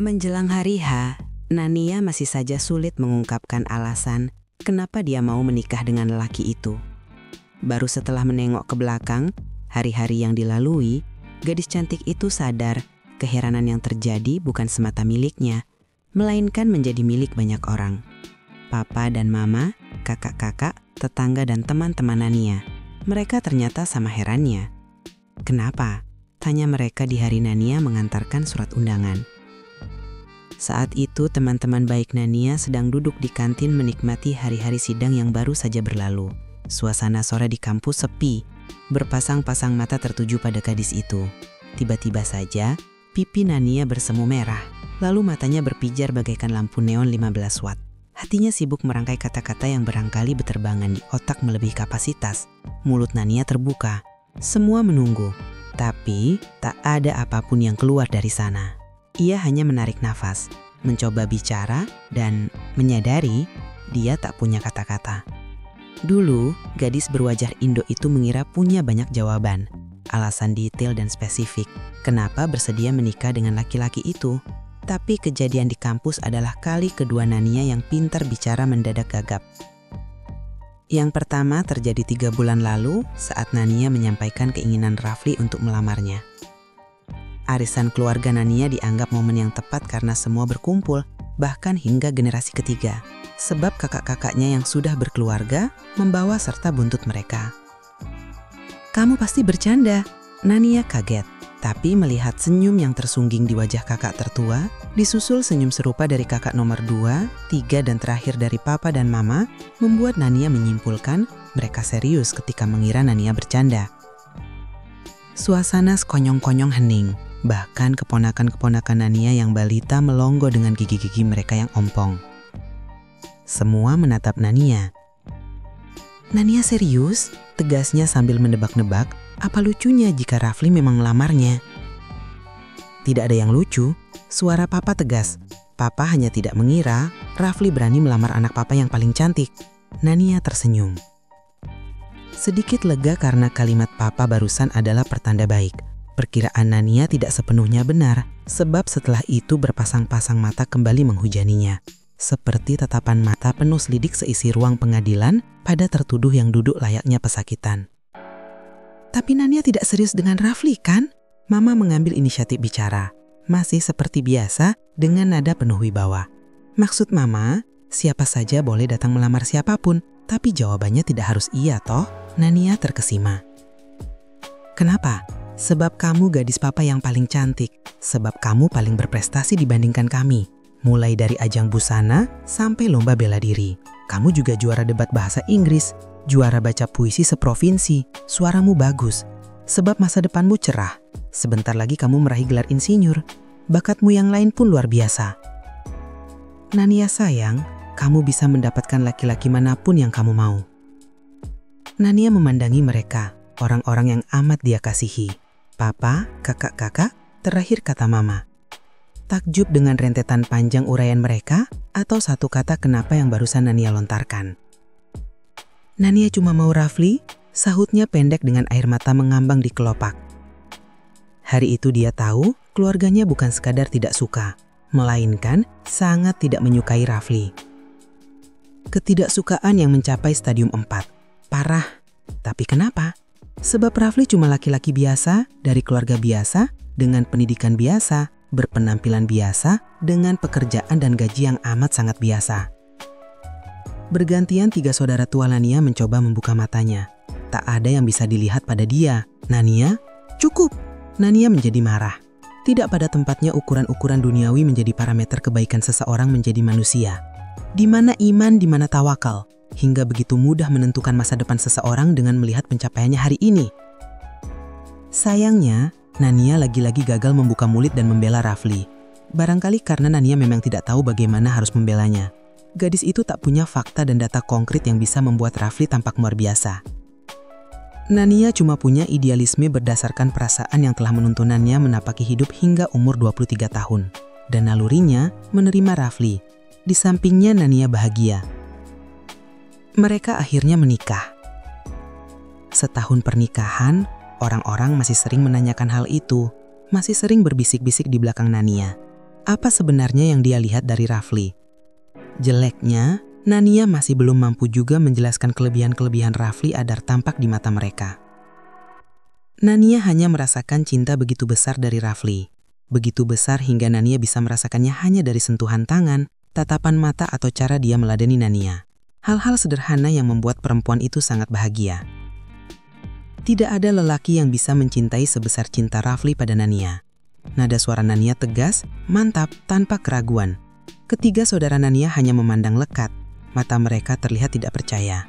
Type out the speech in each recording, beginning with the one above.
Menjelang hari H, Nania masih saja sulit mengungkapkan alasan kenapa dia mau menikah dengan lelaki itu. Baru setelah menengok ke belakang, hari-hari yang dilalui, gadis cantik itu sadar keheranan yang terjadi bukan semata miliknya, melainkan menjadi milik banyak orang. Papa dan mama, kakak-kakak, tetangga dan teman-teman Nania. Mereka ternyata sama herannya. Kenapa? Tanya mereka di hari Nania mengantarkan surat undangan. Saat itu teman-teman baik Nania sedang duduk di kantin menikmati hari-hari sidang yang baru saja berlalu. Suasana sore di kampus sepi, berpasang-pasang mata tertuju pada gadis itu. Tiba-tiba saja, pipi Nania bersemu merah, lalu matanya berpijar bagaikan lampu neon 15 watt. Hatinya sibuk merangkai kata-kata yang barangkali beterbangan di otak melebihi kapasitas. Mulut Nania terbuka, semua menunggu, tapi tak ada apapun yang keluar dari sana. Ia hanya menarik nafas, mencoba bicara, dan menyadari dia tak punya kata-kata. Dulu, gadis berwajah Indo itu mengira punya banyak jawaban, alasan detail dan spesifik, kenapa bersedia menikah dengan laki-laki itu. Tapi kejadian di kampus adalah kali kedua Nania yang pintar bicara mendadak gagap. Yang pertama terjadi 3 bulan lalu saat Nania menyampaikan keinginan Rafli untuk melamarnya. Arisan keluarga Nania dianggap momen yang tepat karena semua berkumpul, bahkan hingga generasi ketiga. Sebab kakak-kakaknya yang sudah berkeluarga membawa serta buntut mereka. "Kamu pasti bercanda," Nania kaget. Tapi melihat senyum yang tersungging di wajah kakak tertua, disusul senyum serupa dari kakak nomor 2, 3, dan terakhir dari papa dan mama, membuat Nania menyimpulkan mereka serius ketika mengira Nania bercanda. Suasana sekonyong-konyong hening. Bahkan keponakan-keponakan Nania yang balita melongo dengan gigi-gigi mereka yang ompong. Semua menatap Nania. "Nania serius?" tegasnya sambil menebak-nebak, apa lucunya jika Rafli memang melamarnya. Tidak ada yang lucu, suara papa tegas. Papa hanya tidak mengira Rafli berani melamar anak papa yang paling cantik. Nania tersenyum. Sedikit lega karena kalimat papa barusan adalah pertanda baik. Perkiraan Nania tidak sepenuhnya benar, sebab setelah itu berpasang-pasang mata kembali menghujaninya. Seperti tatapan mata penuh selidik seisi ruang pengadilan pada tertuduh yang duduk layaknya pesakitan. "Tapi Nania tidak serius dengan Rafli kan?" Mama mengambil inisiatif bicara. Masih seperti biasa dengan nada penuh wibawa. "Maksud Mama, siapa saja boleh datang melamar siapapun, tapi jawabannya tidak harus iya toh?" Nania terkesima. "Kenapa?" "Sebab kamu gadis papa yang paling cantik. Sebab kamu paling berprestasi dibandingkan kami. Mulai dari ajang busana sampai lomba bela diri. Kamu juga juara debat bahasa Inggris, juara baca puisi seprovinsi. Suaramu bagus. Sebab masa depanmu cerah. Sebentar lagi kamu meraih gelar insinyur. Bakatmu yang lain pun luar biasa. Nania sayang, kamu bisa mendapatkan laki-laki manapun yang kamu mau." Nania memandangi mereka, orang-orang yang amat dia kasihi. Papa, kakak-kakak, terakhir kata mama. Takjub dengan rentetan panjang uraian mereka, atau satu kata kenapa yang barusan Nania lontarkan. "Nania cuma mau Rafli," sahutnya pendek dengan air mata mengambang di kelopak. Hari itu dia tahu keluarganya bukan sekadar tidak suka, melainkan sangat tidak menyukai Rafli. Ketidaksukaan yang mencapai stadium 4. Parah. Tapi kenapa? Sebab Rafli cuma laki-laki biasa, dari keluarga biasa, dengan pendidikan biasa, berpenampilan biasa, dengan pekerjaan dan gaji yang amat sangat biasa. Bergantian 3 saudara tua Nania mencoba membuka matanya. Tak ada yang bisa dilihat pada dia. "Nania, cukup!" Nania menjadi marah. Tidak pada tempatnya ukuran-ukuran duniawi menjadi parameter kebaikan seseorang menjadi manusia. Di mana iman, di mana tawakal? Hingga begitu mudah menentukan masa depan seseorang dengan melihat pencapaiannya hari ini. Sayangnya, Nania lagi-lagi gagal membuka mulut dan membela Rafli. Barangkali karena Nania memang tidak tahu bagaimana harus membelanya. Gadis itu tak punya fakta dan data konkret yang bisa membuat Rafli tampak luar biasa. Nania cuma punya idealisme berdasarkan perasaan yang telah menuntunannya menapaki hidup hingga umur 23 tahun. Dan nalurinya menerima Rafli. Di sampingnya Nania bahagia. Mereka akhirnya menikah. Setahun pernikahan, orang-orang masih sering menanyakan hal itu, masih sering berbisik-bisik di belakang Nania. Apa sebenarnya yang dia lihat dari Rafli? Jeleknya, Nania masih belum mampu juga menjelaskan kelebihan-kelebihan Rafli agar tampak di mata mereka. Nania hanya merasakan cinta begitu besar dari Rafli. Begitu besar hingga Nania bisa merasakannya hanya dari sentuhan tangan, tatapan mata atau cara dia meladeni Nania. Hal-hal sederhana yang membuat perempuan itu sangat bahagia. Tidak ada lelaki yang bisa mencintai sebesar cinta Rafli pada Nania. Nada suara Nania tegas, mantap, tanpa keraguan. Ketiga saudara Nania hanya memandang lekat. Mata mereka terlihat tidak percaya.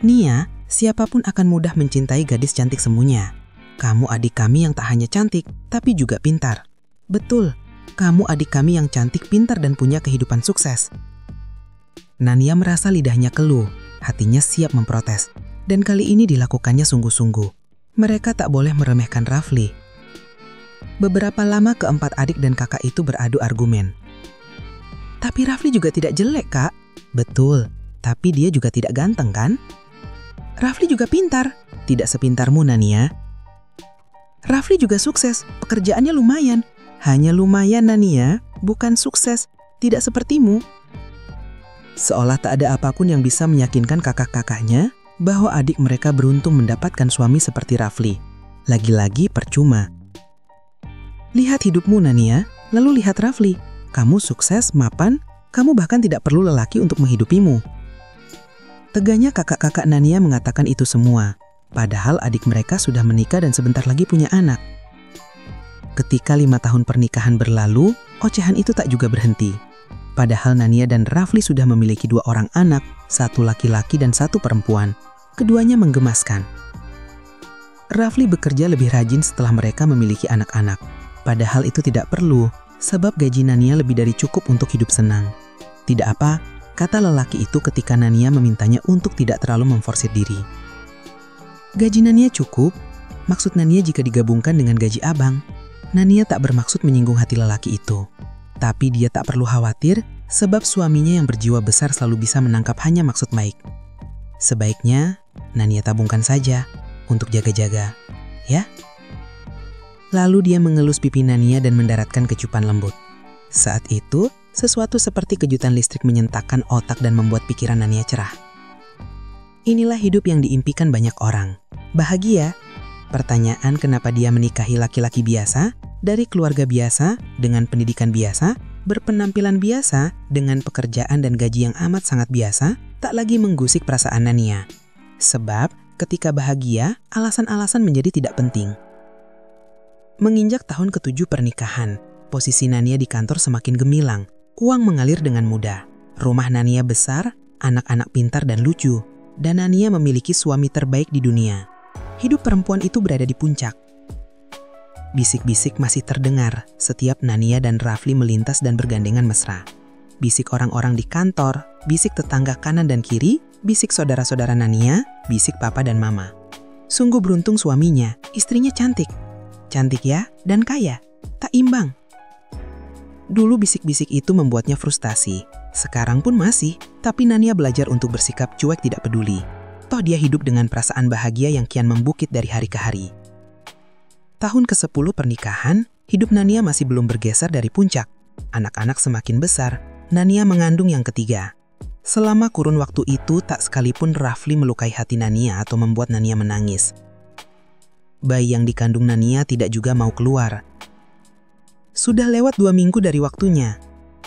Nia, siapapun akan mudah mencintai gadis cantik semuanya. Kamu adik kami yang tak hanya cantik, tapi juga pintar. Betul, kamu adik kami yang cantik, pintar dan punya kehidupan sukses. Nania merasa lidahnya keluh, hatinya siap memprotes. Dan kali ini dilakukannya sungguh-sungguh. Mereka tak boleh meremehkan Rafli. Beberapa lama keempat adik dan kakak itu beradu argumen. Tapi Rafli juga tidak jelek, Kak. Betul, tapi dia juga tidak ganteng kan? Rafli juga pintar, tidak sepintarmu Nania. Rafli juga sukses, pekerjaannya lumayan. Hanya lumayan Nania, bukan sukses, tidak sepertimu. Seolah tak ada apapun yang bisa meyakinkan kakak-kakaknya bahwa adik mereka beruntung mendapatkan suami seperti Rafli. Lagi-lagi percuma. Lihat hidupmu Nania, lalu lihat Rafli. Kamu sukses, mapan, kamu bahkan tidak perlu lelaki untuk menghidupimu. Teganya kakak-kakak Nania mengatakan itu semua, padahal adik mereka sudah menikah dan sebentar lagi punya anak. Ketika 5 tahun pernikahan berlalu, ocehan itu tak juga berhenti. Padahal Nania dan Rafli sudah memiliki 2 orang anak, 1 laki-laki dan 1 perempuan. Keduanya menggemaskan. Rafli bekerja lebih rajin setelah mereka memiliki anak-anak. Padahal itu tidak perlu, sebab gaji Nania lebih dari cukup untuk hidup senang. Tidak apa, kata lelaki itu ketika Nania memintanya untuk tidak terlalu memforsir diri. Gaji Nania cukup, maksud Nania jika digabungkan dengan gaji abang. Nania tak bermaksud menyinggung hati lelaki itu. Tapi dia tak perlu khawatir, sebab suaminya yang berjiwa besar selalu bisa menangkap hanya maksud baik. Sebaiknya, Nania tabungkan saja untuk jaga-jaga, ya? Lalu dia mengelus pipi Nania dan mendaratkan kecupan lembut. Saat itu, sesuatu seperti kejutan listrik menyentakkan otak dan membuat pikiran Nania cerah. Inilah hidup yang diimpikan banyak orang. Bahagia? Pertanyaan kenapa dia menikahi laki-laki biasa, dari keluarga biasa, dengan pendidikan biasa, berpenampilan biasa, dengan pekerjaan dan gaji yang amat sangat biasa, tak lagi menggusik perasaan Nania. Sebab, ketika bahagia, alasan-alasan menjadi tidak penting. Menginjak tahun ke-7 pernikahan, posisi Nania di kantor semakin gemilang. Uang mengalir dengan mudah. Rumah Nania besar, anak-anak pintar dan lucu. Dan Nania memiliki suami terbaik di dunia. Hidup perempuan itu berada di puncak. Bisik-bisik masih terdengar setiap Nania dan Rafli melintas dan bergandengan mesra. Bisik orang-orang di kantor, bisik tetangga kanan dan kiri, bisik saudara-saudara Nania, bisik papa dan mama. Sungguh beruntung suaminya, istrinya cantik. Cantik ya, dan kaya. Tak imbang. Dulu bisik-bisik itu membuatnya frustasi. Sekarang pun masih, tapi Nania belajar untuk bersikap cuek tidak peduli. Toh dia hidup dengan perasaan bahagia yang kian membukit dari hari ke hari. Tahun ke-10 pernikahan, hidup Nania masih belum bergeser dari puncak. Anak-anak semakin besar, Nania mengandung yang ketiga. Selama kurun waktu itu, tak sekalipun Rafli melukai hati Nania atau membuat Nania menangis. Bayi yang dikandung Nania tidak juga mau keluar. Sudah lewat 2 minggu dari waktunya.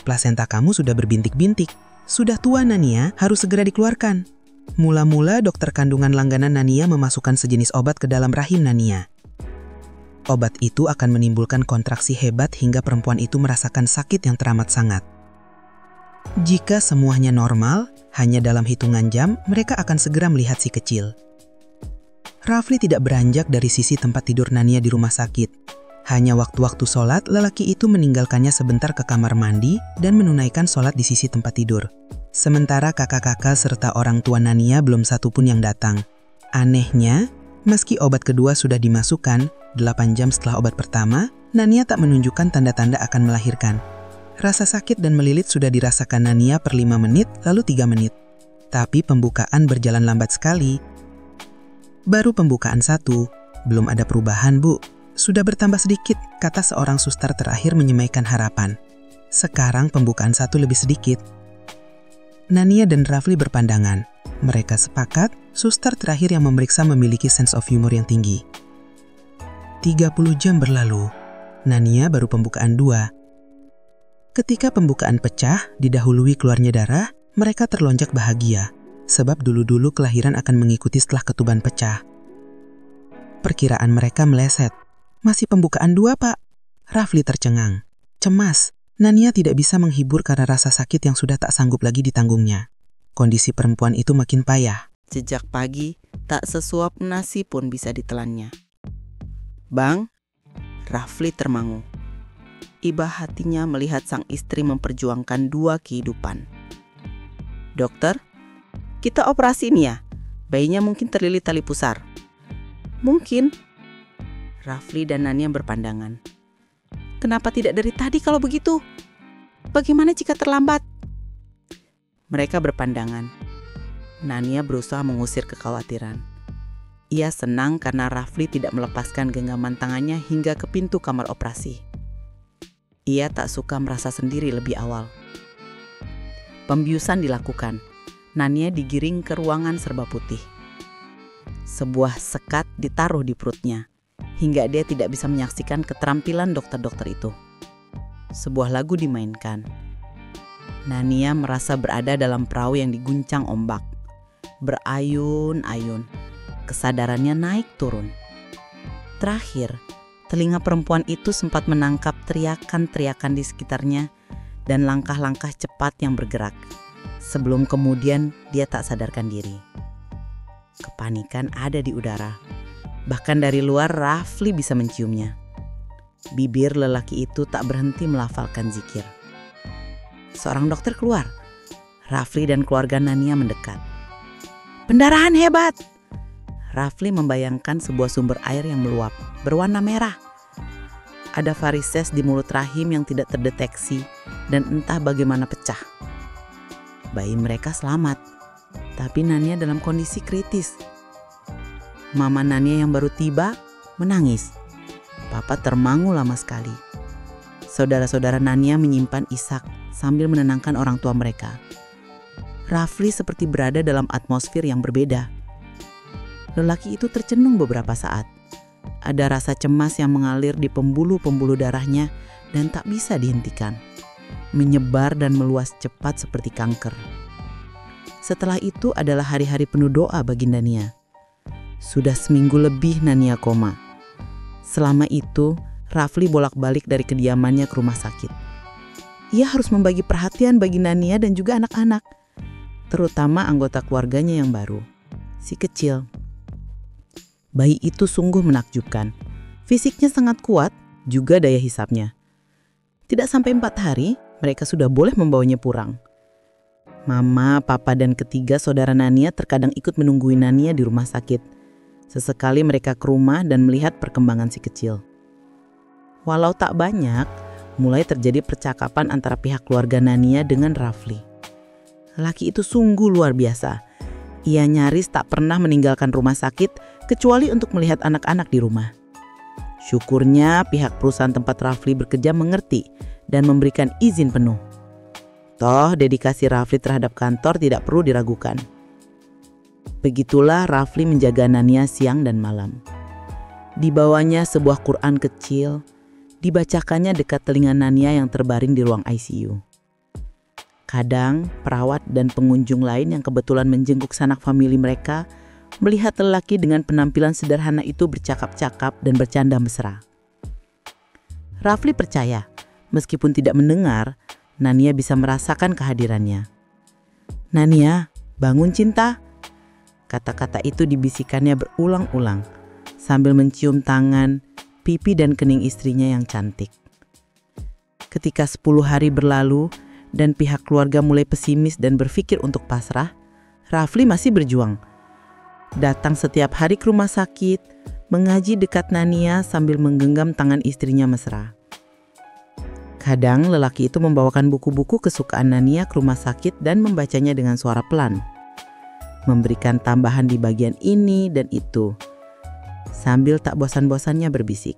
Plasenta kamu sudah berbintik-bintik. Sudah tua Nania, harus segera dikeluarkan. Mula-mula dokter kandungan langganan Nania memasukkan sejenis obat ke dalam rahim Nania. Obat itu akan menimbulkan kontraksi hebat hingga perempuan itu merasakan sakit yang teramat sangat. Jika semuanya normal, hanya dalam hitungan jam mereka akan segera melihat si kecil. Rafli tidak beranjak dari sisi tempat tidur Nania di rumah sakit. Hanya waktu-waktu sholat, lelaki itu meninggalkannya sebentar ke kamar mandi dan menunaikan sholat di sisi tempat tidur. Sementara kakak-kakak serta orang tua Nania belum satupun yang datang. Anehnya, meski obat kedua sudah dimasukkan, 8 jam setelah obat pertama, Nania tak menunjukkan tanda-tanda akan melahirkan. Rasa sakit dan melilit sudah dirasakan Nania per 5 menit, lalu 3 menit. Tapi pembukaan berjalan lambat sekali. Baru pembukaan 1, belum ada perubahan Bu. Sudah bertambah sedikit, kata seorang suster terakhir menyemaikan harapan. Sekarang pembukaan 1 lebih sedikit. Nania dan Rafli berpandangan. Mereka sepakat, suster terakhir yang memeriksa memiliki sense of humor yang tinggi. 30 jam berlalu. Nania baru pembukaan 2. Ketika pembukaan pecah, didahului keluarnya darah, mereka terlonjak bahagia. Sebab dulu-dulu kelahiran akan mengikuti setelah ketuban pecah. Perkiraan mereka meleset. Masih pembukaan 2, Pak. Rafli tercengang. Cemas. Nania tidak bisa menghibur karena rasa sakit yang sudah tak sanggup lagi ditanggungnya. Kondisi perempuan itu makin payah. Sejak pagi, tak sesuap nasi pun bisa ditelannya. Bang, Rafli termangu. Iba hatinya melihat sang istri memperjuangkan 2 kehidupan. Dokter, kita operasi ini ya. Bayinya mungkin terlilit tali pusar. Mungkin. Rafli dan Nania berpandangan. Kenapa tidak dari tadi kalau begitu? Bagaimana jika terlambat? Mereka berpandangan. Nania berusaha mengusir kekhawatiran. Ia senang karena Rafli tidak melepaskan genggaman tangannya hingga ke pintu kamar operasi. Ia tak suka merasa sendiri lebih awal. Pembiusan dilakukan. Nania digiring ke ruangan serba putih. Sebuah sekat ditaruh di perutnya, hingga dia tidak bisa menyaksikan keterampilan dokter-dokter itu. Sebuah lagu dimainkan. Nania merasa berada dalam perahu yang diguncang ombak. Berayun-ayun, kesadarannya naik turun. Terakhir, telinga perempuan itu sempat menangkap teriakan-teriakan di sekitarnya dan langkah-langkah cepat yang bergerak. Sebelum kemudian dia tak sadarkan diri. Kepanikan ada di udara. Bahkan dari luar Rafli bisa menciumnya. Bibir lelaki itu tak berhenti melafalkan zikir. Seorang dokter keluar. Rafli dan keluarga Nania mendekat. Pendarahan hebat! Rafli membayangkan sebuah sumber air yang meluap, berwarna merah. Ada varises di mulut rahim yang tidak terdeteksi dan entah bagaimana pecah. Bayi mereka selamat, tapi Nania dalam kondisi kritis. Mama Nania yang baru tiba menangis. Papa termangu lama sekali. Saudara-saudara Nania menyimpan isak sambil menenangkan orang tua mereka. Rafli seperti berada dalam atmosfer yang berbeda. Lelaki itu tercenung beberapa saat. Ada rasa cemas yang mengalir di pembuluh-pembuluh darahnya dan tak bisa dihentikan. Menyebar dan meluas cepat seperti kanker. Setelah itu adalah hari-hari penuh doa bagi Nania. Sudah seminggu lebih Nania koma. Selama itu, Rafli bolak-balik dari kediamannya ke rumah sakit. Ia harus membagi perhatian bagi Nania dan juga anak-anak, terutama anggota keluarganya yang baru, si kecil. Bayi itu sungguh menakjubkan. Fisiknya sangat kuat, juga daya hisapnya. Tidak sampai 4 hari, mereka sudah boleh membawanya pulang. Mama, papa, dan ketiga saudara Nania terkadang ikut menunggui Nania di rumah sakit. Sesekali mereka ke rumah dan melihat perkembangan si kecil. Walau tak banyak, mulai terjadi percakapan antara pihak keluarga Nania dengan Rafli. Laki itu sungguh luar biasa. Ia nyaris tak pernah meninggalkan rumah sakit kecuali untuk melihat anak-anak di rumah. Syukurnya pihak perusahaan tempat Rafli bekerja mengerti dan memberikan izin penuh. Toh dedikasi Rafli terhadap kantor tidak perlu diragukan. Begitulah Rafli menjaga Nania siang dan malam. Dibawanya sebuah Quran kecil, dibacakannya dekat telinga Nania yang terbaring di ruang ICU. Kadang perawat dan pengunjung lain yang kebetulan menjenguk sanak famili mereka melihat lelaki dengan penampilan sederhana itu bercakap-cakap dan bercanda mesra. Rafli percaya, meskipun tidak mendengar, Nania bisa merasakan kehadirannya. "Nania, bangun cinta." Kata-kata itu dibisikannya berulang-ulang sambil mencium tangan, pipi dan kening istrinya yang cantik. Ketika 10 hari berlalu dan pihak keluarga mulai pesimis dan berpikir untuk pasrah, Rafli masih berjuang. Datang setiap hari ke rumah sakit, mengaji dekat Nania sambil menggenggam tangan istrinya mesra. Kadang lelaki itu membawakan buku-buku kesukaan Nania ke rumah sakit dan membacanya dengan suara pelan. Memberikan tambahan di bagian ini dan itu, sambil tak bosan-bosannya berbisik,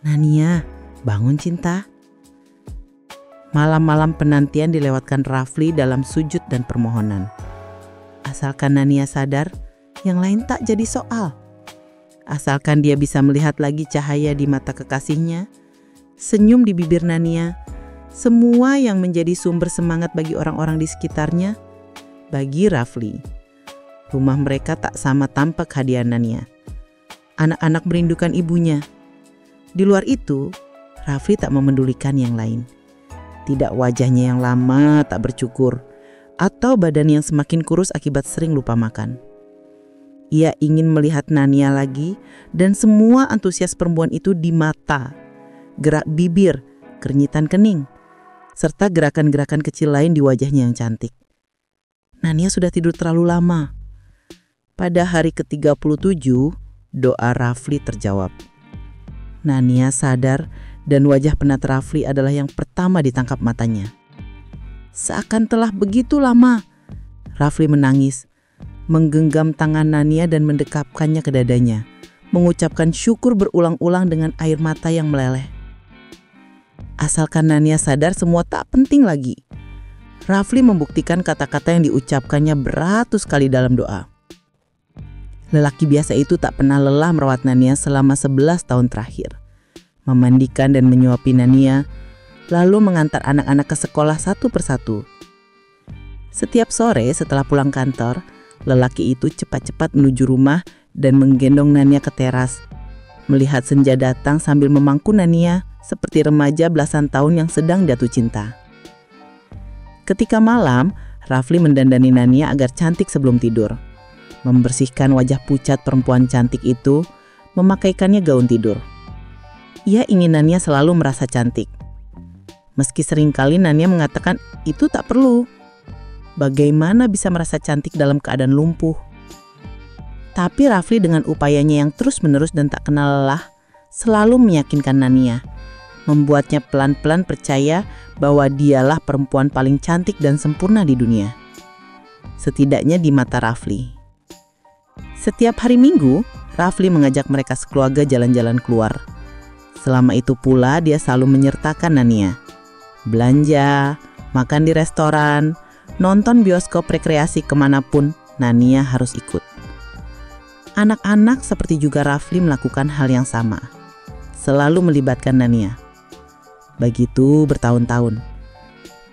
Nania, bangun cinta. Malam-malam penantian dilewatkan Rafli dalam sujud dan permohonan. Asalkan Nania sadar, yang lain tak jadi soal. Asalkan dia bisa melihat lagi cahaya di mata kekasihnya, senyum di bibir Nania, semua yang menjadi sumber semangat bagi orang-orang di sekitarnya, bagi Rafli. Rumah mereka tak sama tampak hadiah Nania. Anak-anak merindukan ibunya. Di luar itu, Rafli tak memedulikan yang lain. Tidak wajahnya yang lama tak bercukur, atau badan yang semakin kurus akibat sering lupa makan. Ia ingin melihat Nania lagi, dan semua antusias perempuan itu di mata, gerak bibir, kerinyitan kening, serta gerakan-gerakan kecil lain di wajahnya yang cantik. Nania sudah tidur terlalu lama. Pada hari ke-37, doa Rafli terjawab. Nania sadar dan wajah penat Rafli adalah yang pertama ditangkap matanya. Seakan telah begitu lama, Rafli menangis, menggenggam tangan Nania dan mendekapkannya ke dadanya, mengucapkan syukur berulang-ulang dengan air mata yang meleleh. Asalkan Nania sadar semua tak penting lagi. Rafli membuktikan kata-kata yang diucapkannya beratus kali dalam doa. Lelaki biasa itu tak pernah lelah merawat Nania selama 11 tahun terakhir. Memandikan dan menyuapi Nania, lalu mengantar anak-anak ke sekolah satu persatu. Setiap sore setelah pulang kantor, lelaki itu cepat-cepat menuju rumah dan menggendong Nania ke teras. Melihat senja datang sambil memangku Nania seperti remaja belasan tahun yang sedang jatuh cinta. Ketika malam, Rafli mendandani Nania agar cantik sebelum tidur. Membersihkan wajah pucat perempuan cantik itu, memakaikannya gaun tidur. Ia ingin Nania selalu merasa cantik. Meski seringkali Nania mengatakan itu tak perlu. Bagaimana bisa merasa cantik dalam keadaan lumpuh? Tapi Rafli dengan upayanya yang terus-menerus dan tak kenal lelah, selalu meyakinkan Nania, membuatnya pelan-pelan percaya bahwa dialah perempuan paling cantik dan sempurna di dunia. Setidaknya di mata Rafli. Setiap hari Minggu, Rafli mengajak mereka sekeluarga jalan-jalan keluar. Selama itu pula dia selalu menyertakan Nania. Belanja, makan di restoran, nonton bioskop rekreasi kemanapun, Nania harus ikut. Anak-anak seperti juga Rafli melakukan hal yang sama. Selalu melibatkan Nania. Begitu bertahun-tahun.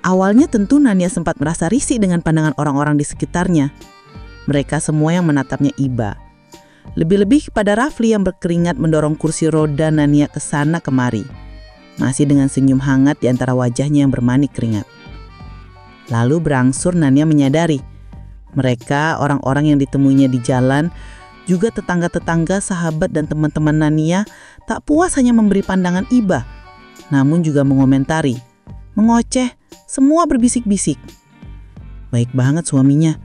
Awalnya tentu Nania sempat merasa risih dengan pandangan orang-orang di sekitarnya. Mereka semua yang menatapnya iba. Lebih-lebih kepada Rafli yang berkeringat mendorong kursi roda Nania ke sana kemari. Masih dengan senyum hangat di antara wajahnya yang bermanik keringat. Lalu berangsur Nania menyadari, mereka orang-orang yang ditemuinya di jalan, juga tetangga-tetangga, sahabat dan teman-teman Nania tak puas hanya memberi pandangan iba, namun juga mengomentari, mengoceh, semua berbisik-bisik. Baik banget suaminya.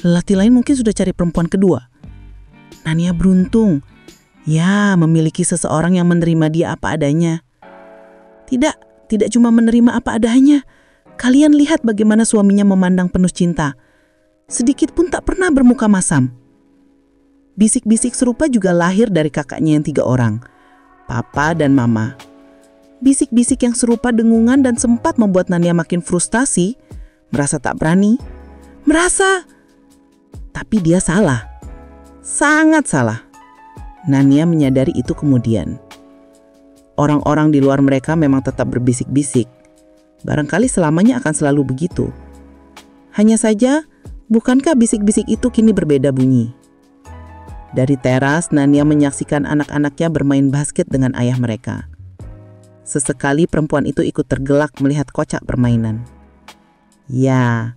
Lelaki lain mungkin sudah cari perempuan kedua. Nania beruntung, ya memiliki seseorang yang menerima dia apa adanya. Tidak cuma menerima apa adanya. Kalian lihat bagaimana suaminya memandang penuh cinta. Sedikit pun tak pernah bermuka masam. Bisik-bisik serupa juga lahir dari kakaknya yang 3 orang, Papa dan Mama. Bisik-bisik yang serupa dengungan dan sempat membuat Nania makin frustasi, merasa tak berani, tapi dia salah. Sangat salah. Nania menyadari itu kemudian. Orang-orang di luar mereka memang tetap berbisik-bisik. Barangkali selamanya akan selalu begitu. Hanya saja, bukankah bisik-bisik itu kini berbeda bunyi? Dari teras, Nania menyaksikan anak-anaknya bermain basket dengan ayah mereka. Sesekali perempuan itu ikut tergelak melihat kocak permainan. Ya,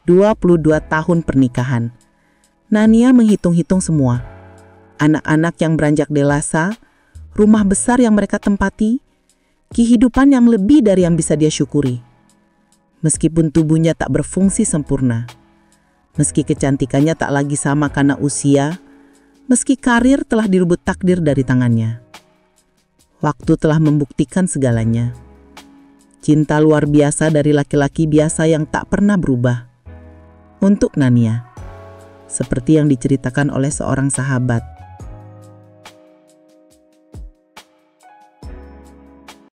22 tahun pernikahan. Nania menghitung-hitung semua. Anak-anak yang beranjak dewasa, rumah besar yang mereka tempati, kehidupan yang lebih dari yang bisa dia syukuri. Meskipun tubuhnya tak berfungsi sempurna, meski kecantikannya tak lagi sama karena usia, meski karir telah direbut takdir dari tangannya. Waktu telah membuktikan segalanya. Cinta luar biasa dari laki-laki biasa yang tak pernah berubah. Untuk Nania, seperti yang diceritakan oleh seorang sahabat,